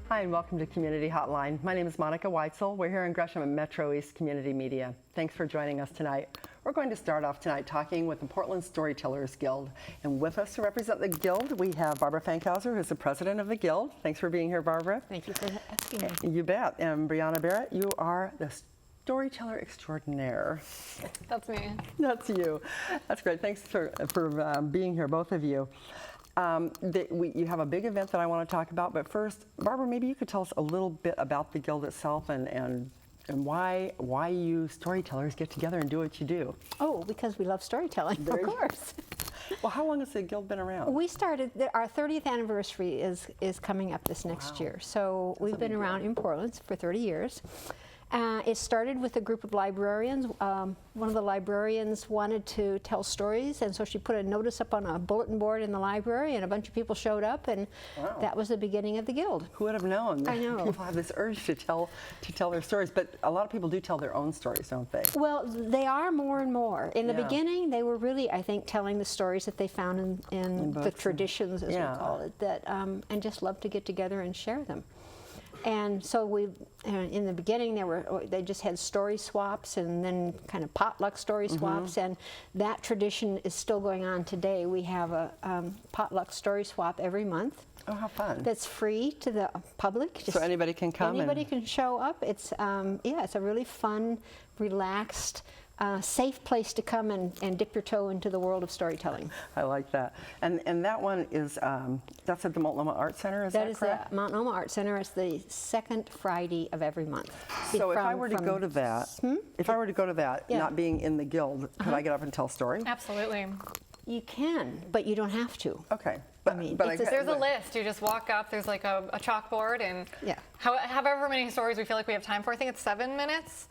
Hi, and welcome to Community Hotline. My name is Monica Weitzel. We're here in Gresham at MetroEast Community Media. Thanks for joining us tonight. We're going to start off tonight talking with the Portland Storytellers Guild. And with us to represent the Guild, we have Barbara Fankhauser, who's the president of the Guild. Thanks for being here, Barbara. Thank you for asking me. You bet. And Brianna Barrett, you are the storyteller extraordinaire. That's me. That's you. That's great. Thanks for being here, both of you. You have a big event that I want to talk about, but first, Barbara, maybe you could tell us a little bit about the Guild itself and why you storytellers get together and do what you do. Oh, because we love storytelling, of course. Well, how long has the Guild been around? We started, our 30th anniversary is coming up this next year. So we've been around in Portland for 30 years. It started with a group of librarians. One of the librarians wanted to tell stories, and so she put a notice up on a bulletin board in the library, and a bunch of people showed up, and that was the beginning of the Guild. Who would have known? I know. People have this urge to tell their stories, but a lot of people do tell their own stories, don't they? Well, they are more and more. In the beginning, they were really, I think, telling the stories that they found in the traditions, as we call it, that and just love to get together and share them. And so in the beginning, they just had story swaps and then kind of potluck story swaps, and that tradition is still going on today. We have a potluck story swap every month. Oh, how fun! That's free to the public. So anybody can come. Anybody can show up. It's it's a really fun, relaxed, safe place to come and dip your toe into the world of storytelling. I like that. And that one is, that's at the Multnomah Art Center, is that correct? That is the Multnomah Art Center. It's the second Friday of every month. So if I were to go to that, not being in the Guild, could I get up and tell a story? Absolutely. You can, but you don't have to. Okay. There's a list. You just walk up. There's like a chalkboard, and however many stories we feel like we have time for. I think it's 7 minutes.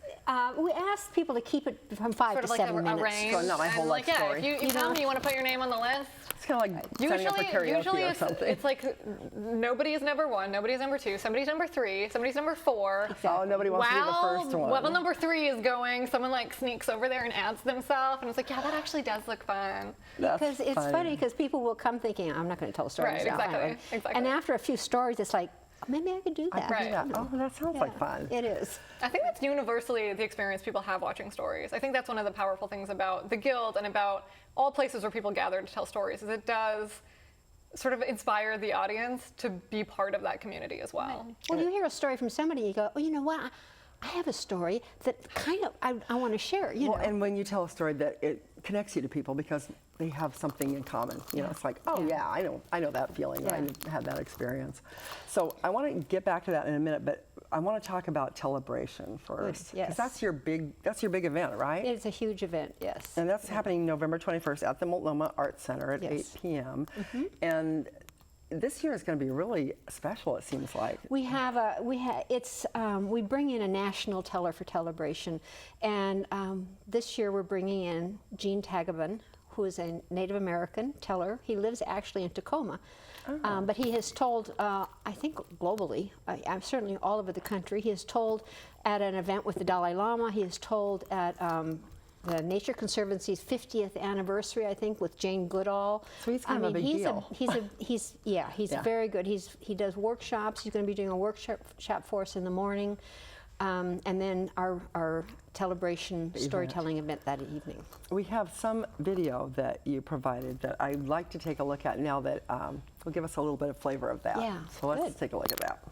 We ask people to keep it from 5 to 7 minutes. Range. So not my whole life story. If you come, you want to put your name on the list. It's kind of like signing up for karaoke or something. It's like nobody is number 1, nobody's number 2, somebody's number 3, somebody's number 4. Exactly. Oh, nobody wants to be the first one. While number 3 is going, someone like sneaks over there and adds themselves, and it's like, yeah, that actually does look fun. Because it's funny because people will come thinking, I'm not going to tell stories. Right, exactly. And after a few stories, it's like, maybe I could do that. Oh, that sounds like fun. It is. I think that's universally the experience people have watching stories. I think that's one of the powerful things about the Guild and about all places where people gather to tell stories, is it does sort of inspire the audience to be part of that community as well. Well, you hear a story from somebody, you go, oh, you know what? I have a story that kind of I want to share. You know? And when you tell a story, that it connects you to people because they have something in common. You know, it's like, oh yeah, I know that feeling. Yeah. I had that experience. So I want to get back to that in a minute, but I want to talk about Telebration first. Yes. Because that's your big event, right? It's a huge event, yes. And that's happening November 21st at the Multnomah Art Center at 8 p.m. And this year is going to be really special, it seems like. We bring in a national teller for Telebration, and this year we're bringing in Gene Tagaban, who is a Native American teller. He lives actually in Tacoma, but he has told, I think globally, I'm certainly all over the country. He has told at an event with the Dalai Lama. He has told at the Nature Conservancy's 50th anniversary, I think, with Jane Goodall. So he's kind of a big deal. He's very good. He does workshops. He's going to be doing a workshop for us in the morning, and then our Telebration storytelling event that evening. We have some video that you provided that I'd like to take a look at now that will give us a little bit of flavor of that. Yeah, so let's take a look at that.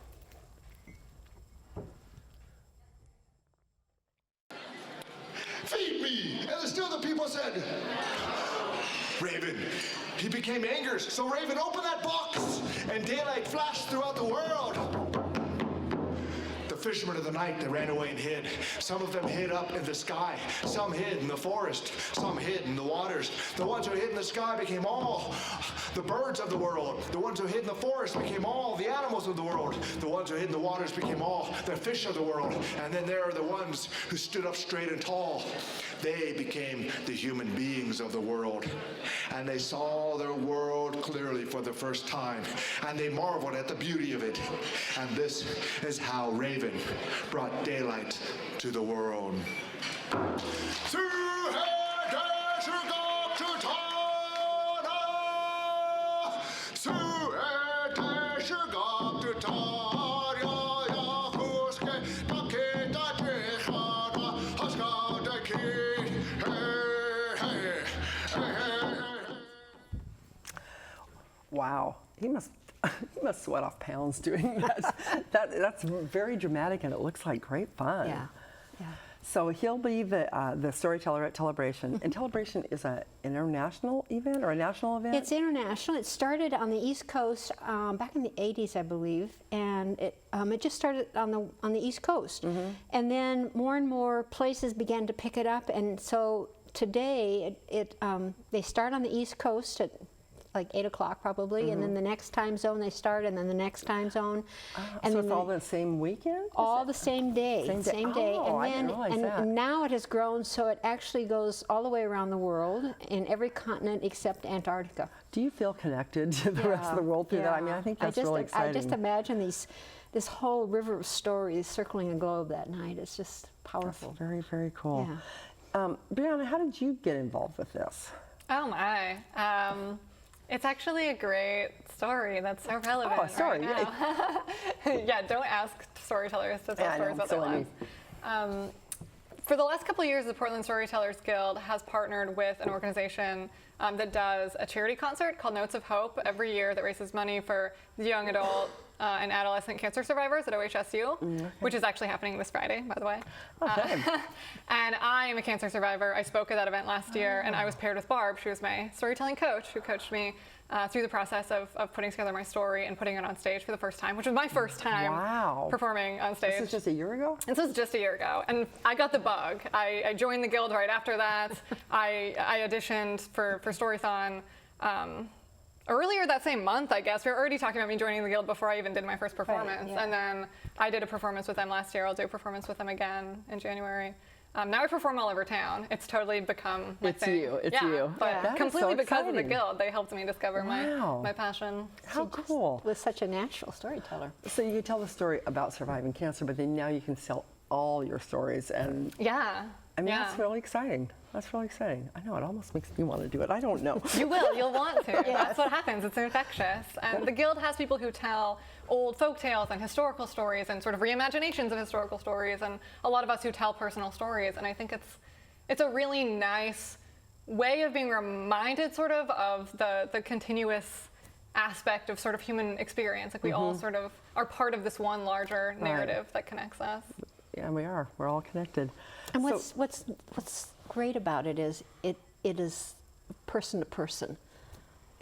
people said, Raven. He became angry, so Raven opened that box, and daylight flashed throughout the world. The fishermen of the night, they ran away and hid. Some of them hid up in the sky. Some hid in the forest. Some hid in the waters. The ones who hid in the sky became all the birds of the world. The ones who hid in the forest became all the animals of the world. The ones who hid in the waters became all the fish of the world. And then there are the ones who stood up straight and tall. They became the human beings of the world. And they saw their world clearly for the first time. And they marveled at the beauty of it. And this is how Raven brought daylight to the world. Wow, he must sweat off pounds doing that. That's very dramatic, and it looks like great fun. Yeah, yeah. So he'll be the storyteller at Telebration. And Telebration is an international event or a national event? It's international. It started on the East Coast back in the 80s, I believe, and it just started on the East Coast. And then more and more places began to pick it up, and so today they start on the East Coast at like 8 o'clock probably, and then the next time zone they start, and then the next time zone. And so then it's all the same weekend? all the same day. Same day. Oh, I didn't realize that. And now it has grown, so it actually goes all the way around the world in every continent except Antarctica. Do you feel connected to the rest of the world through that? I mean, I think that's really exciting. I just imagine this whole river of stories circling the globe that night. It's just powerful. That's very, very cool. Yeah. Brianna, how did you get involved with this? Oh my. It's actually a great story that's so relevant. Oh, sorry. Right now. Yeah, don't ask storytellers to tell stories about their lives. For the last couple of years, the Portland Storytellers Guild has partnered with an organization that does a charity concert called Notes of Hope every year that raises money for the young adult and adolescent cancer survivors at OHSU, which is actually happening this Friday, by the way. Okay. And I am a cancer survivor. I spoke at that event last year, and I was paired with Barb. She was my storytelling coach who coached me through the process of putting together my story and putting it on stage for the first time, which was my first time performing on stage. This was just a year ago? This was just a year ago, and I got the bug. I joined the Guild right after that. I auditioned for Storython earlier that same month, I guess. We were already talking about me joining the Guild before I even did my first performance. Right, yeah. And then I did a performance with them last year. I'll do a performance with them again in January. Now I perform all over town. It's totally become my thing. It's you. But That is completely so because of the exciting. Guild. They helped me discover my passion. How cool. Was such a natural storyteller. So you tell the story about surviving cancer, but then now you can sell all your stories, and Yeah. I mean, yeah. that's really exciting. That's really exciting. I know, it almost makes me want to do it. I don't know. You will, you'll want to. That's what happens, it's infectious. And the Guild has people who tell old folk tales and historical stories and sort of reimaginations of historical stories, and a lot of us who tell personal stories. And I think it's a really nice way of being reminded sort of the continuous aspect of sort of human experience. Like we all sort of are part of this one larger narrative that connects us. Yeah, we are. We're all connected. And So- what's great about it is it is person to person.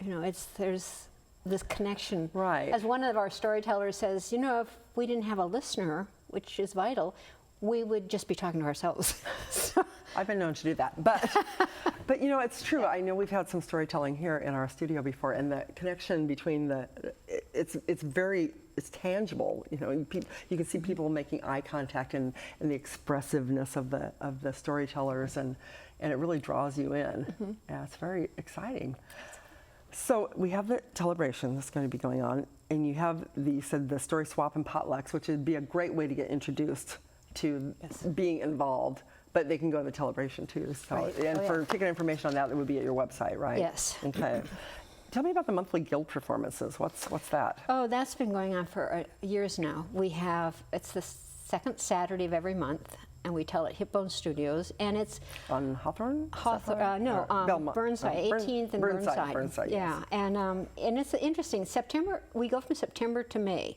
You know, there's this connection. Right. As one of our storytellers says, you know, if we didn't have a listener, which is vital, we would just be talking to ourselves. I've been known to do that, but you know, it's true. I know we've had some storytelling here in our studio before, and the connection between it's tangible. You know, you can see people making eye contact and the expressiveness of the storytellers, and it really draws you in. Yeah, it's very exciting. So we have the celebration that's going to be going on, and you said the story swap and potlucks, which would be a great way to get introduced to being involved. But they can go to the celebration too. So, Right. and for ticket information on that, it would be at your website, right? Yes. Okay. Tell me about the monthly Guild performances. What's that? Oh, that's been going on for years now. It's the second Saturday of every month, and we tell at Hipbone Studios, and it's On Hawthorne? Belmont. Burnside, 18th and Burnside. Burnside, yeah, yes. and it's interesting. We go from September to May,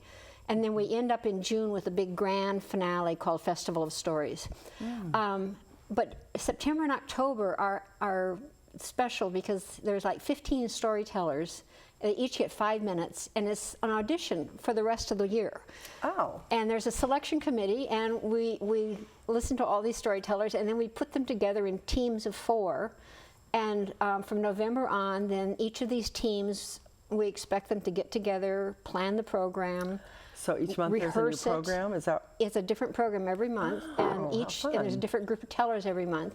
and then we end up in June with a big grand finale called Festival of Stories. but September and October are special because there's like 15 storytellers. They each get 5 minutes, and it's an audition for the rest of the year. Oh. And there's a selection committee, and we listen to all these storytellers, and then we put them together in teams of 4. And from November on, then each of these teams, we expect them to get together, plan the program. So each month there's a new rehearse it. program? Is that? It's a different program every month, and there's a different group of tellers every month,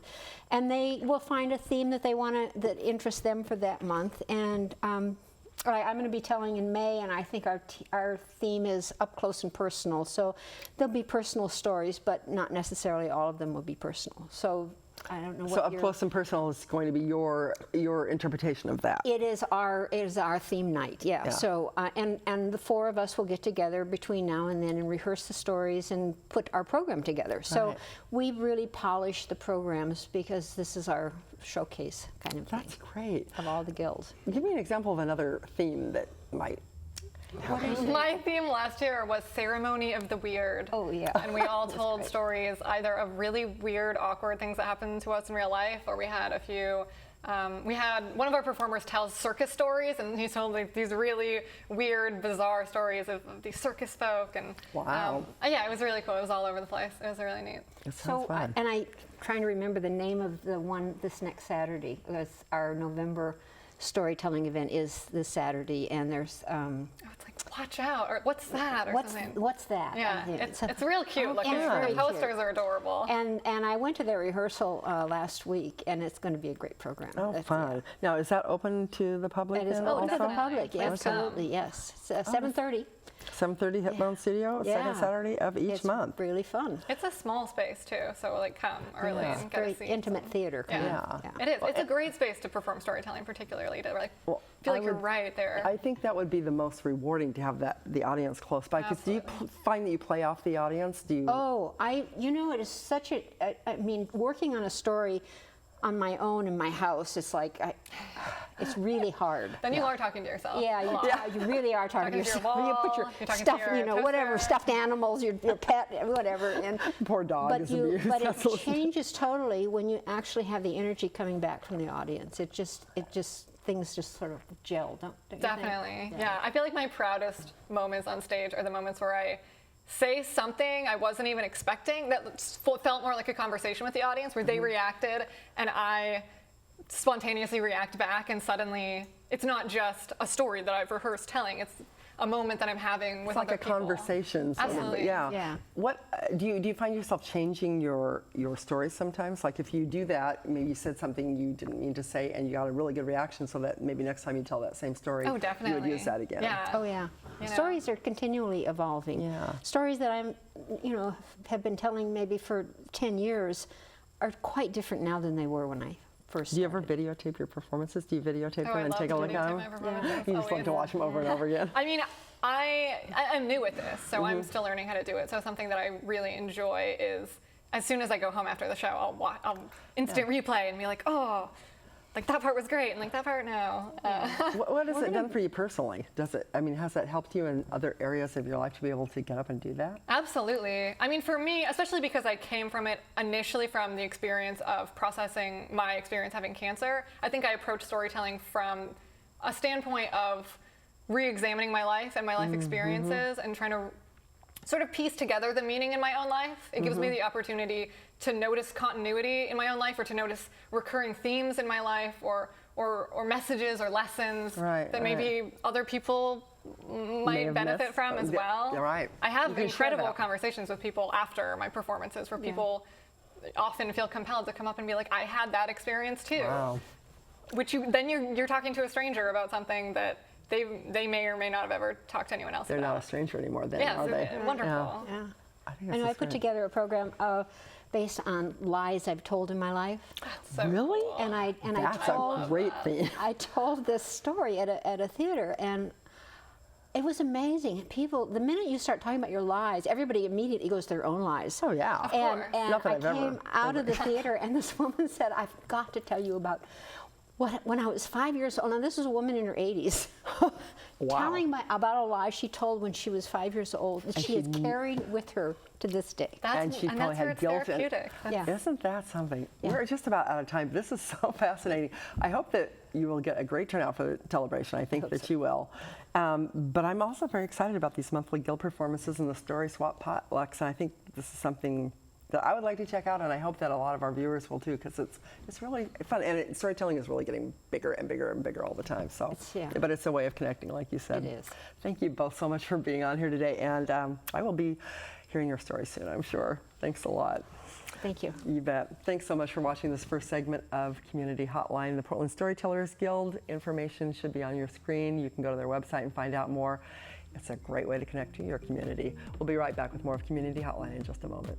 and they will find a theme that they that interests them for that month. And I'm going to be telling in May, and I think our theme is up close and personal. So there'll be personal stories, but not necessarily all of them will be personal. So I don't know what. So up close and personal is going to be your interpretation of that. It is our theme night, yeah. So and the 4 of us will get together between now and then and rehearse the stories and put our program together. So we really polish the programs because this is our showcase kind of thing. That's great. Of all the guilds. Give me an example of another theme that might. My theme last year was Ceremony of the Weird. Oh, yeah. And we all told stories either of really weird, awkward things that happened to us in real life, or we had a few. We had one of our performers tell circus stories, and he told like these really weird, bizarre stories of these circus folk. And wow. Yeah, it was really cool. It was all over the place. It was really neat. It sounds fun. And I'm trying to remember the name of the one this next Saturday. It's our November storytelling event is this Saturday, and there's it's like, watch out, or what's that, or something. What's that? Yeah, it's real cute looking. Yeah. The posters are adorable. And I went to their rehearsal last week, and it's going to be a great program. Oh, fun. Now, is that open to the public? It is then open to the also? public, yeah, absolutely, yes. It's 7:30. 7:30 Hitbone Studio, second Saturday of each It's month. really fun. It's a small space too, so like come early and get Very a seat. intimate theater. Kind of. Yeah. It is. It's a great space to perform storytelling, particularly to like Well, feel I like you're would- right there. I think that would be the most rewarding to have the audience close by. Because do you find that you play off the audience? Do you? Oh, it is such I mean, working on a story on my own in my house, it's like, it's really hard. Then you are talking to yourself. Yeah, you really are talking to Talking to your yourself. You put wall, your you're talking stuff, to your whatever, toaster. stuffed animals, your pet, whatever. And Poor dog but is abused. but it That's what- changes totally when you actually have the energy coming back from the audience. It just things just sort of gel, don't you think? Definitely. Yeah. I feel like my proudest moments on stage are the moments where I say something I wasn't even expecting that felt more like a conversation with the audience, where they reacted and I spontaneously react back, and suddenly it's not just a story that I've rehearsed telling, it's a moment that I'm having with It's like other a people. conversation. Sort of, Absolutely. yeah. Yeah. What do you find yourself changing your stories sometimes? Like if you do that, maybe you said something you didn't mean to say, and you got a really good reaction, so that maybe next time you tell that same story, Oh, definitely. you would use that again. Yeah. Oh yeah. You know. Stories are continually evolving. Yeah. Stories that have been telling maybe for 10 years are quite different now than they were when I first Do you ever started. videotape your performances? Do you videotape Oh, them I and love take a look to at videotape them? my performances. You just love to watch them over and over again. I mean, I'm new at this, so I'm still learning how to do it. So something that I really enjoy is, as soon as I go home after the show, I'll instant replay and be like, oh, like that part was great, and like that part no. What has it done for you personally? Has that helped you in other areas of your life to be able to get up and do that? Absolutely. I mean, for me, especially because I came from it initially from the experience of processing my experience having cancer, I think I approached storytelling from a standpoint of re-examining my life and my life experiences and trying to sort of piece together the meaning in my own life. It gives me the opportunity to notice continuity in my own life, or to notice recurring themes in my life, or messages or lessons that maybe other people might have benefit missed. from as well. Right. I You have can share incredible that. conversations with people after my performances, where people often feel compelled to come up and be like, I had that experience too. Wow. Which you're talking to a stranger about something that they may or may not have ever talked to anyone else They're about. not a stranger anymore then, Yes, are they? wonderful. Yeah. I think I know I that's put together a program based on lies I've told in my life. So Really? And I That's told a great theme. I told this story at a theater, and it was amazing. People, the minute you start talking about your lies, everybody immediately goes to their own lies. Oh yeah. And, course. and Not that I I've ever came out of the theater, and this woman said, I've got to tell you about when I was 5 years old, now this is a woman in her 80s, Wow. telling about a lie she told when she was 5 years old that she is carrying with her to this day. And she probably that's where had it's guilt and- therapeutic. Yeah. Isn't that something? Yeah. We're just about out of time. This is so fascinating. I hope that you will get a great turnout for the celebration. I think that you will. But I'm also very excited about these monthly Guild performances and the Story Swap potlucks. And I think this is something that I would like to check out, and I hope that a lot of our viewers will too, because it's really fun. And storytelling is really getting bigger and bigger and bigger all the time. So, Yeah. But it's a way of connecting, like you said. It is. Thank you both so much for being on here today, and I will be hearing your story soon, I'm sure. Thanks a lot. Thank you. You bet. Thanks so much for watching this first segment of Community Hotline, the Portland Storytellers Guild. Information should be on your screen. You can go to their website and find out more. It's a great way to connect to your community. We'll be right back with more of Community Hotline in just a moment.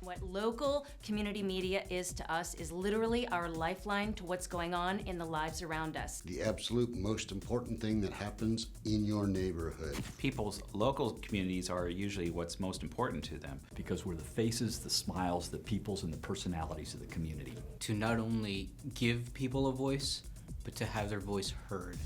What local community media is to us is literally our lifeline to what's going on in the lives around us. The absolute most important thing that happens in your neighborhood. People's local communities are usually what's most important to them. Because we're the faces, the smiles, the peoples, and the personalities of the community. To not only give people a voice, but to have their voice heard.